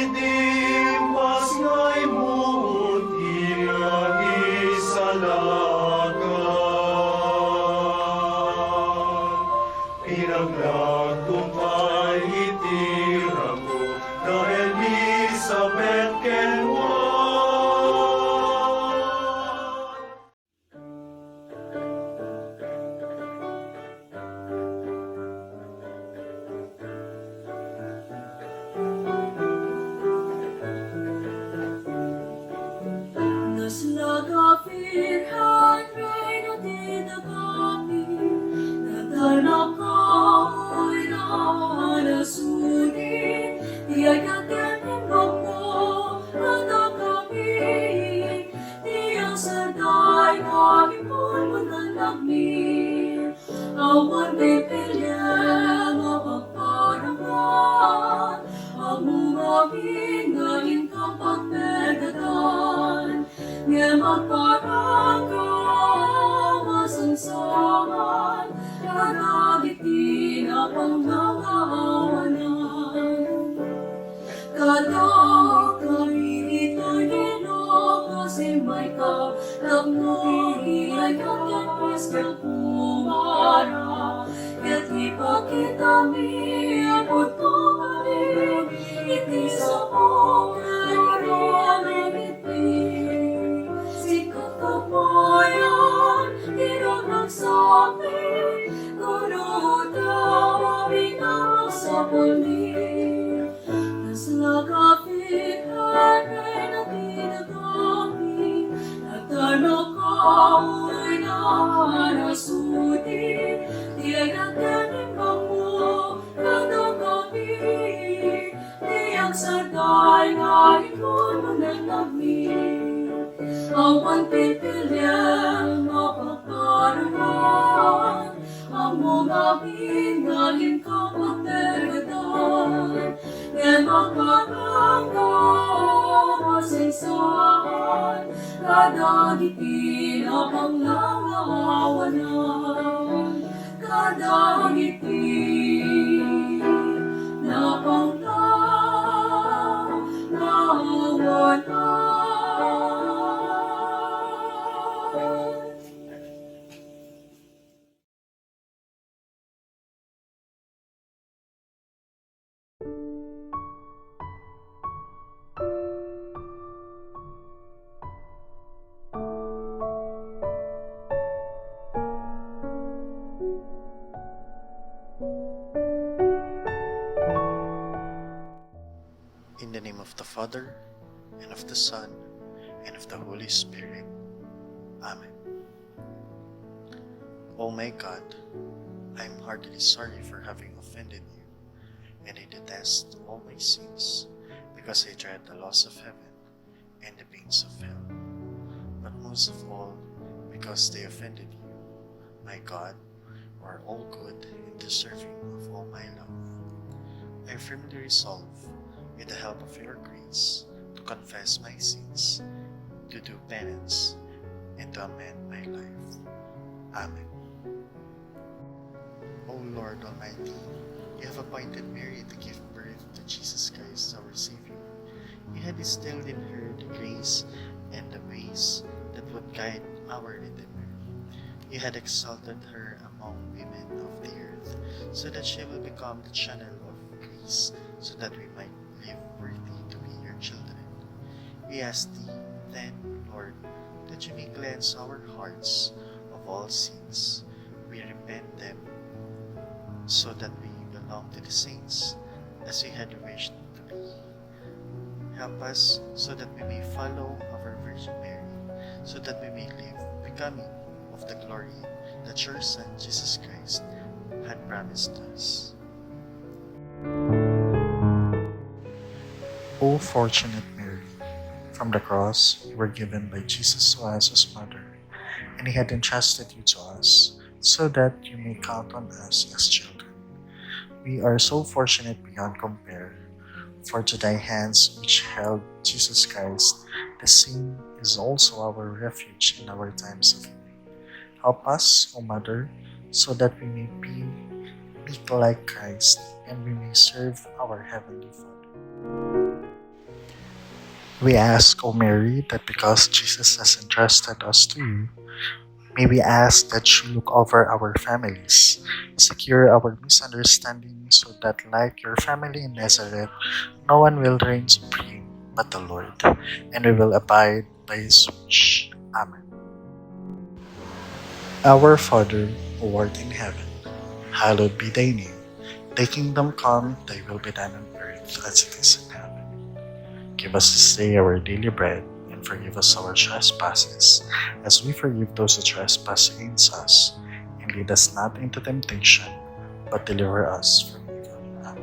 idimpas nga'y muot ingagi sa lagan. Pinaglatong ay itira mo na Elizabeth Kenwan. Awan pipilya mapagparaman, amumabing ngayon kapag negatan, nga magparangka masansaman, kanagitin ang mga awanan. Kada kami ito'y kasi may kapnagnoy ay kakapis ka kumara. Ket ipakita mi abot ko kami, iti sa pagkairoan iti. Sikat kapayan, tirang Ragsakmi, kuno daw aming sa puli. Nas nakapit ay natinagami, natanong kauwi na nasudi, tiyay natanim mo kada kami, tiyang saday nga ikon mo nagami. Awan pipilya mapagparaman, ang mga bingalin ka magdagatan, nga magparangka masinsahan, kadagitin ang nangawanan, kadagitin na pangnawanan. In the name of the Father, and of the Son, and of the Holy Spirit. Amen. O my God, I am heartily sorry for having offended you, and I detest all my sins, because I dread the loss of heaven and the pains of hell. But most of all, because they offended you, my God, who are all good and deserving of all my love. I firmly resolve, with the help of your grace, to confess my sins, to do penance, and to amend my life. Amen. O Lord Almighty, you have appointed Mary to give birth to Jesus Christ, our Savior. You had instilled in her the grace and the ways that would guide our Redeemer. You had exalted her among women of the earth, so that she will become the channel of grace, so that we might live worthy to be your children. We ask thee, then, Lord, that you may cleanse our hearts of all sins. We repent them, so that we belong to the saints, as we had wished to be. Help us, so that we may follow our Virgin Mary, so that we may live becoming of the glory that your Son, Jesus Christ, had promised us. O fortunate Mary, from the cross you were given by Jesus to us as mother, and he had entrusted you to us, so that you may count on us as children. We are so fortunate beyond compare, for to thy hands which held Jesus Christ, the same is also our refuge in our times of need. Help us, O Mother, so that we may be meek like Christ, and we may serve our Heavenly Father. We ask, O Mary, that because Jesus has entrusted us to you, may we ask that you look over our families, secure our misunderstandings, so that, like your family in Nazareth, no one will reign supreme but the Lord, and we will abide by his wish. Amen. Our Father, who art in heaven, hallowed be thy name. Thy kingdom come, thy will be done on earth as it is in heaven. Give us this day our daily bread, and forgive us our trespasses, as we forgive those who trespass against us. And lead us not into temptation, but deliver us from evil. Amen.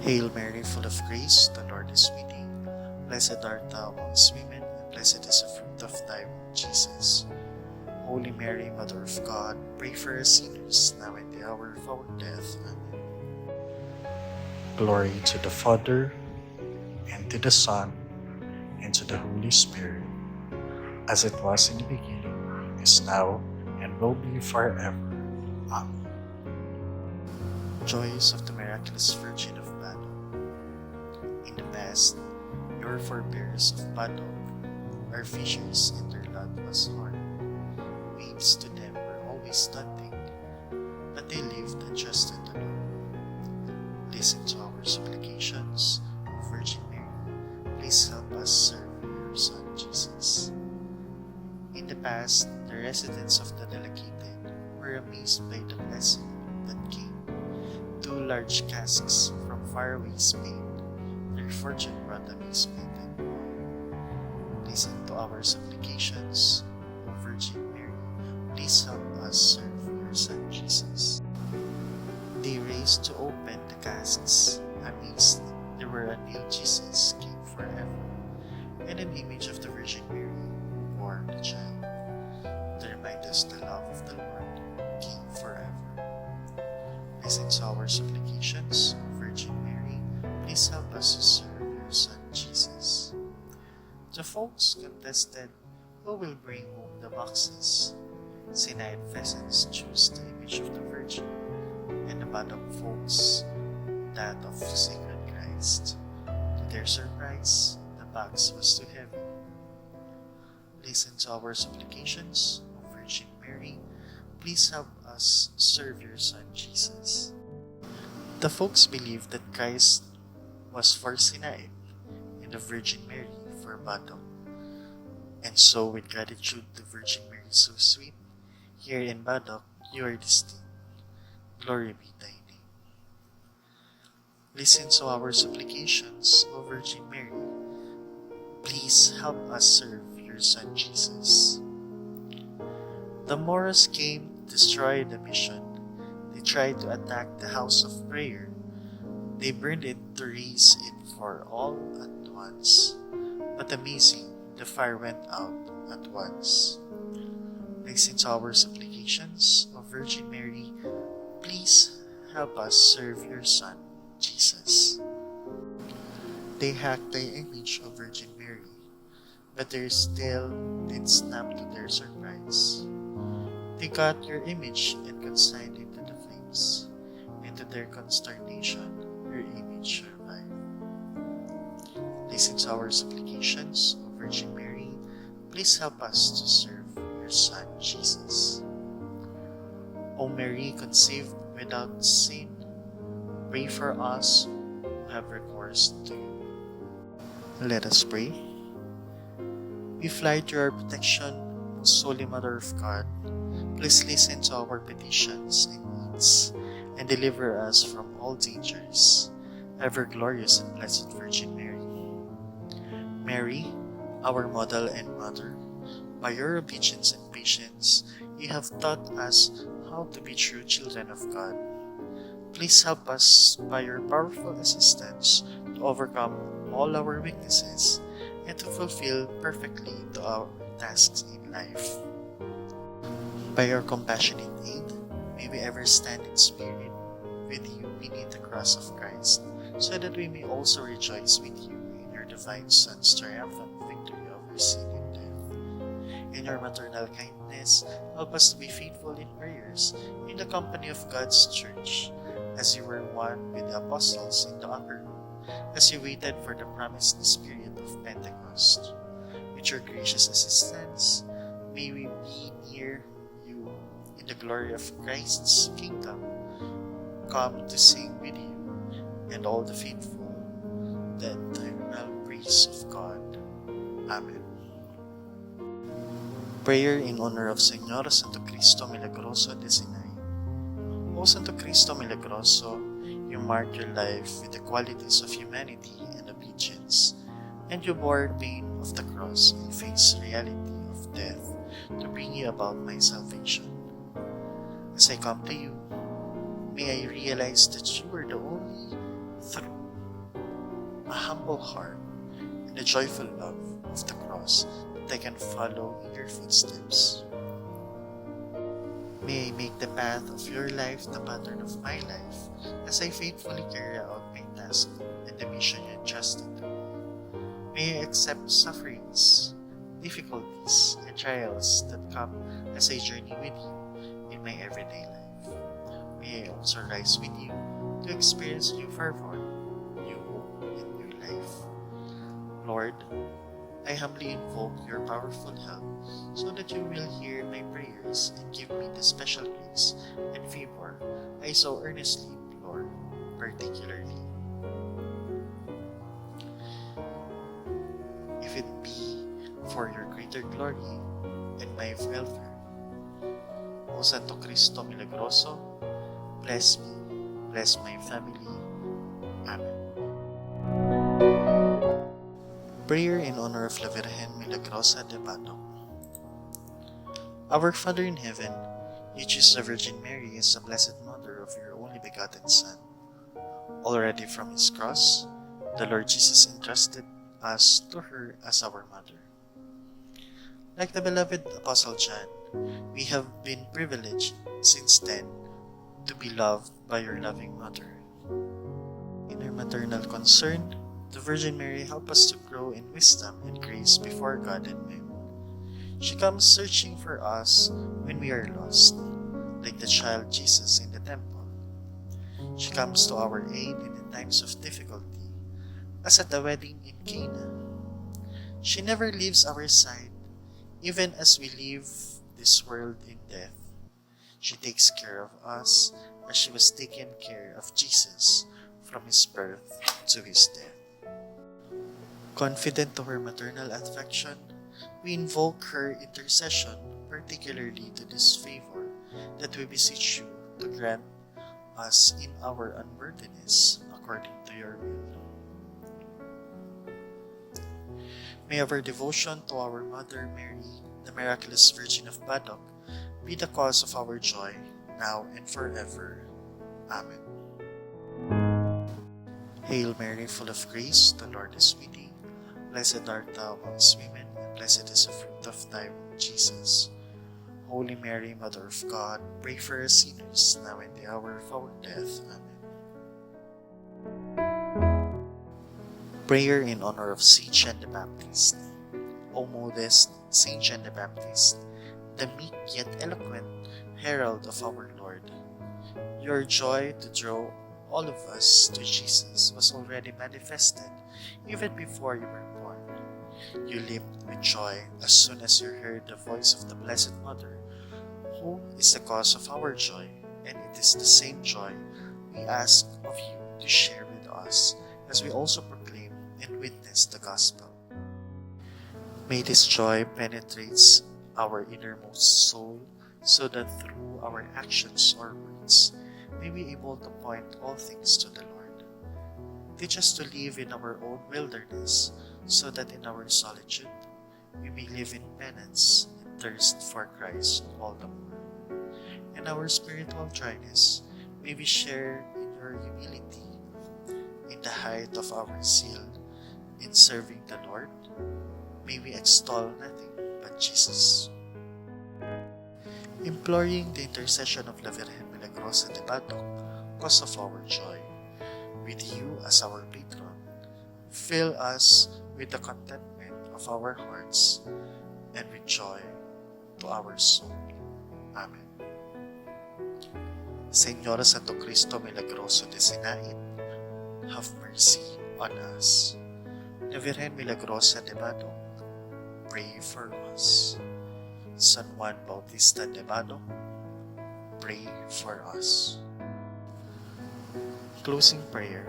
Hail Mary, full of grace, the Lord is with thee. Blessed art thou amongst women, and blessed is the fruit of thy womb, Jesus. Holy Mary, Mother of God, pray for us sinners, now and the hour of our death. Amen. Glory to the Father, and to the Son, and to the Holy Spirit, as it was in the beginning, is now, and will be forever. Amen. Joys of the Miraculous Virgin of Badoc. In the past, your forebears of Badoc are fishers, and their lot was hard. Waves to them were always daunting, but they lived and trusted the Lord. Listen to our supplications, O Virgin Mary. Please help us serve your Son, Jesus. In the past, the residents of the Delegated were amazed by the blessing that came. 2 large casks from faraway Spain. Their fortune brought amazement and awe. Listen to our supplications, O Virgin Mary. Please help us serve your Son, Jesus. They raced to open the casks. Amazed, there were unveiled Jesus, King forever, and an image of the Virgin Mary, who bore the child. They remind us the love of the Lord, King forever. Listen to our supplications, O Virgin Mary. Please help us to serve your Son, Jesus. The folks contested who will bring home the boxes. Sinai pheasants choose the image of the Virgin, and the Badoc folks that of sacred Christ. To their surprise, the box was too heavy. Listen to our supplications, O Virgin Mary. Please help us serve your Son, Jesus. The folks believed that Christ was for Sinai, and the Virgin Mary for Badoc. And so, with gratitude to Virgin Mary so sweet, here in Badoc, you are distinct. Glory be thy name. Listen to our supplications, O Virgin Mary. Please help us serve your Son, Jesus. The Moros came to destroy the mission. They tried to attack the house of prayer. They burned it to raise it for all at once. But amazing, the fire went out at once. Listen to our supplications, O Virgin Mary. Please help us serve your Son, Jesus. They hacked the image of Virgin Mary, but they still did snap to their surprise. They got your image and consigned it to the flames, and to their consternation, your image survived. Listen to our supplications, O Virgin Mary. Please help us to serve your Son, Jesus. O Mary, conceived without sin, pray for us who have recourse to you. Let us pray. We fly to your protection, most Holy Mother of God. Please listen to our petitions and needs, and deliver us from all dangers, ever glorious and blessed Virgin Mary. Mary, our model and mother, by your obedience and patience, you have taught us how to be true children of God. Please help us by your powerful assistance to overcome all our weaknesses and to fulfill perfectly to our tasks in life. By your compassionate aid, may we ever stand in spirit with you beneath the cross of Christ, so that we may also rejoice with you in your divine Son's triumphant victory over sin and death. In your maternal kindness, help us to be faithful in prayers in the company of God's Church, as you were one with the apostles in the upper room. as you waited for the promised Spirit of Pentecost. With your gracious assistance, may we be near you in the glory of Christ's kingdom. Come to sing with you and all the faithful the eternal praise of God. Amen. Prayer in honor of Señor Santo Cristo Milagroso de Sinai. O Santo Cristo Milagroso, you marked your life with the qualities of humanity and obedience, and you bore pain of the cross and faced reality of death to bring you about my salvation. As I come to you, may I realize that you are the only through a humble heart and a joyful love of the cross that I can follow in your footsteps. May I make the path of your life the pattern of my life as I faithfully carry out my task and the mission you entrusted to me. May I accept sufferings, difficulties, and trials that come as I journey with you in my everyday life. May I also rise with you to experience new fervor, new hope, and new life. Lord, I humbly invoke your powerful help so that you will hear my prayers and give me the special grace and favor I so earnestly implore, particularly. If it be for your greater glory and my welfare, O Santo Cristo Milagroso, bless me, bless my family. Amen. Prayer in honor of La Virgen Milagrosa de Badoc. Our Father in heaven, you choose the Virgin Mary as the Blessed Mother of your only begotten Son. Already from his cross, the Lord Jesus entrusted us to her as our mother. Like the beloved Apostle John, we have been privileged since then to be loved by your loving mother. In her maternal concern, the Virgin Mary helps us to grow in wisdom and grace before God and men. She comes searching for us when we are lost, like the child Jesus in the temple. She comes to our aid in the times of difficulty, as at the wedding in Cana. She never leaves our side, even as we leave this world in death. She takes care of us as she was taken care of Jesus from his birth to his death. Confident to her maternal affection, we invoke her intercession, particularly to this favor, that we beseech you to grant us in our unworthiness, according to your will. May our devotion to our Mother Mary, the miraculous Virgin of Badoc, be the cause of our joy, now and forever. Amen. Hail Mary, full of grace, the Lord is with thee. Blessed art thou amongst women, and blessed is the fruit of thy womb, Jesus. Holy Mary, Mother of God, pray for us sinners, now and the hour of our death. Amen. Prayer in honor of Saint John the Baptist. O modest Saint John the Baptist, the meek yet eloquent herald of our Lord, your joy to draw all of us to Jesus was already manifested even before you were born. You leaped with joy as soon as you heard the voice of the Blessed Mother, who is the cause of our joy, and it is the same joy we ask of you to share with us as we also proclaim and witness the gospel. May this joy penetrates our innermost soul so that through our actions or words, may we be able to point all things to the Lord. Teach us to live in our own wilderness, so that in our solitude, we may live in penance and thirst for Christ all the more. In our spiritual dryness, may we share in your humility. In the height of our zeal in serving the Lord, may we extol nothing but Jesus. Imploring the intercession of La Virgen Milagrosa de Badoc, cause of our joy, with you as our patron, fill us with the contentment of our hearts and with joy to our soul. Amen. Señor Santo Cristo Milagroso de Sinai, have mercy on us. The Virgen Milagrosa de Badoc, pray for us. San Juan Bautista de Badoc, pray for us. Closing prayer.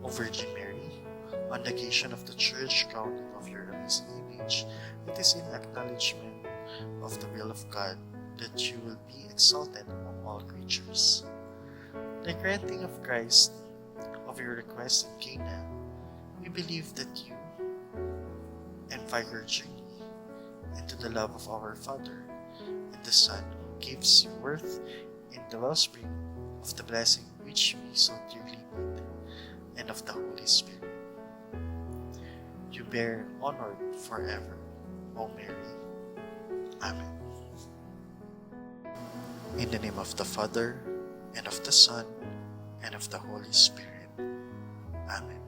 O Virgin Mary, on the occasion of the Church crowning of your amazing image, it is in acknowledgement of the will of God that you will be exalted among all creatures. The granting of Christ of your request in Cana, we believe that you, and by your journey into the love of our Father and the Son who gives you birth in the wellspring of the blessing which we so dearly need, and of the Holy Spirit. You bear honored forever, O Mary. Amen. In the name of the Father, and of the Son, and of the Holy Spirit. Amen.